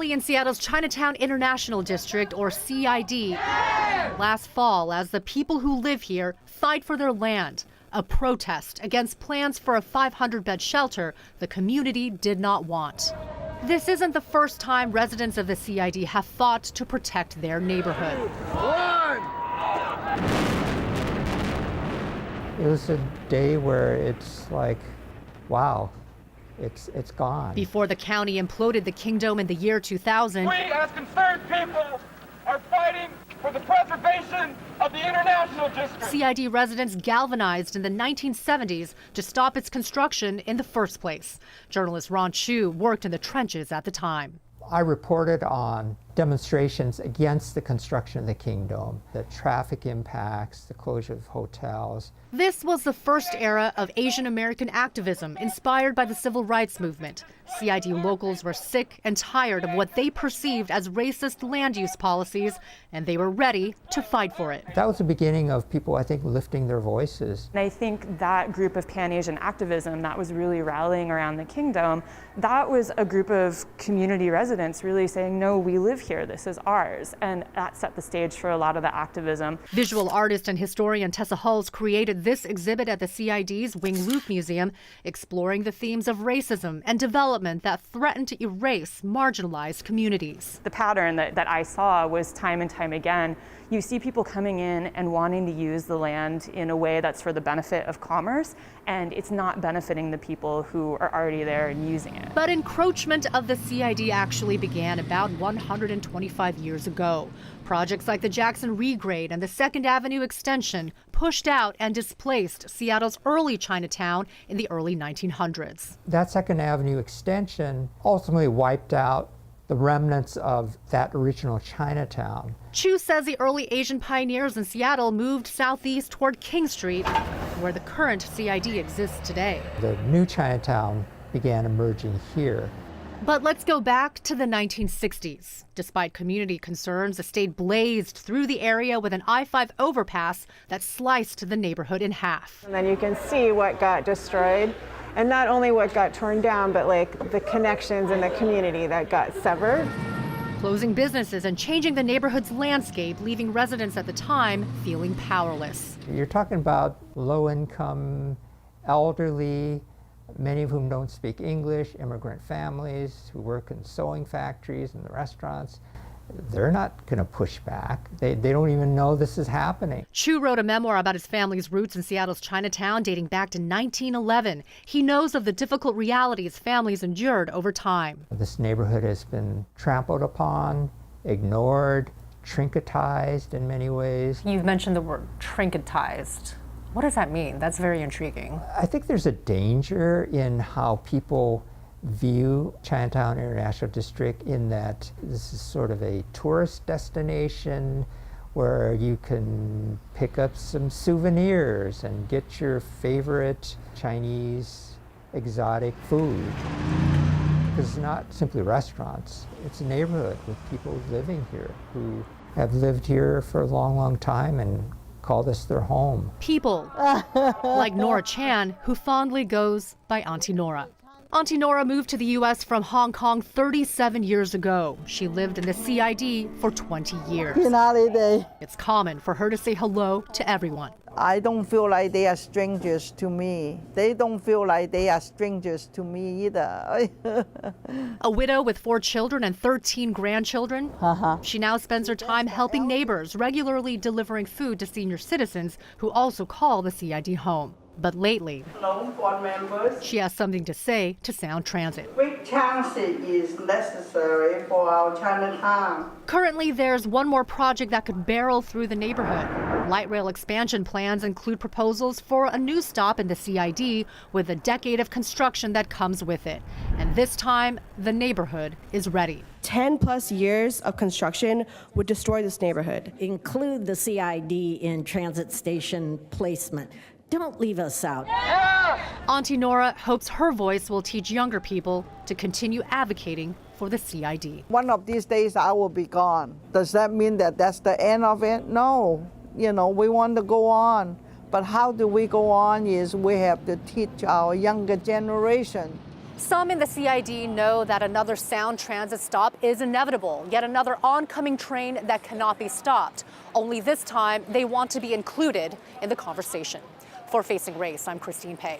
rally in Seattle's Chinatown-International District, or CID, last fall as the people who live here fight for their land. A protest against plans for a 500-bed shelter the community did not want. This isn't the first time residents of the CID have fought to protect their neighborhood. It was a day where it's like, wow, it's gone. Before the county imploded the Kingdom in the year 2000, we as concerned people are fighting for the preservation of the International District. CID residents galvanized in the 1970s to stop its construction in the first place. Journalist Ron Chu worked in the trenches at the time. I reported on demonstrations against the construction of the Kingdom, the traffic impacts, the closure of hotels. This was the first era of Asian American activism inspired by the civil rights movement. CID locals were sick and tired of what they perceived as racist land use policies, and they were ready to fight for it. That was the beginning of people, I think, lifting their voices. And I think that group of Pan-Asian activism that was really rallying around the Kingdom, that was a group of community residents really saying, no, we live here, this is ours. And that set the stage for a lot of the activism. Visual artist and historian Tessa Hulse created this exhibit at the CID's Wing Luke Museum, exploring the themes of racism and development that threaten to erase marginalized communities. The pattern that I saw was time and time again. You see people coming in and wanting to use the land in a way that's for the benefit of commerce, and it's not benefiting the people who are already there and using it. But encroachment of the CID actually began about 125 years ago. Projects like the Jackson Regrade and the 2nd Avenue extension pushed out and displaced Seattle's early Chinatown in the early 1900s. That 2nd Avenue extension ultimately wiped out the remnants of that original Chinatown. Chu says the early Asian pioneers in Seattle moved southeast toward King Street, where the current CID exists today. The new Chinatown began emerging here. But let's go back to the 1960s. Despite community concerns, a state blazed through the area with an I-5 overpass that sliced the neighborhood in half. And then you can see what got destroyed. And not only what got torn down, but like the connections in the community that got severed. Closing businesses and changing the neighborhood's landscape, leaving residents at the time feeling powerless. You're talking about low-income, elderly, many of whom don't speak English, immigrant families who work in sewing factories and the restaurants. They're not going to push back. They don't even know this is happening. Chu wrote a memoir about his family's roots in Seattle's Chinatown dating back to 1911. He knows of the difficult realities families endured over time. This neighborhood has been trampled upon, ignored, trinketized in many ways. You've mentioned the word trinketized. What does that mean? That's very intriguing. I think there's a danger in how people view Chinatown International District in that this is sort of a tourist destination where you can pick up some souvenirs and get your favorite Chinese exotic food. Because it's not simply restaurants, it's a neighborhood with people living here who have lived here for a long, long time and call this their home. People like Nora Chan, who fondly goes by Auntie Nora. Auntie Nora moved to the U.S. from Hong Kong 37 years ago. She lived in the CID for 20 years. It's common for her to say hello to everyone. I don't feel like they are strangers to me. They don't feel like they are strangers to me either. A widow with 4 children and 13 grandchildren, she now spends her time helping neighbors, regularly delivering food to senior citizens who also call the CID home. But lately, she has something to say to Sound Transit. Big transit is necessary for our Chinatown. Currently, there's one more project that could barrel through the neighborhood. Light rail expansion plans include proposals for a new stop in the CID with a decade of construction that comes with it. And this time, the neighborhood is ready. 10+ years of construction would destroy this neighborhood. Include the CID in transit station placement. Don't leave us out. Auntie Nora hopes her voice will teach younger people to continue advocating for the CID. One of these days I will be gone. Does that mean that that's the end of it? No. You know, we want to go on. But how do we go on is we have to teach our younger generation Some in the CID know that another Sound Transit stop is inevitable, yet another oncoming train that cannot be stopped. Only this time, they want to be included in the conversation. For Facing Race, I'm Christine Pei.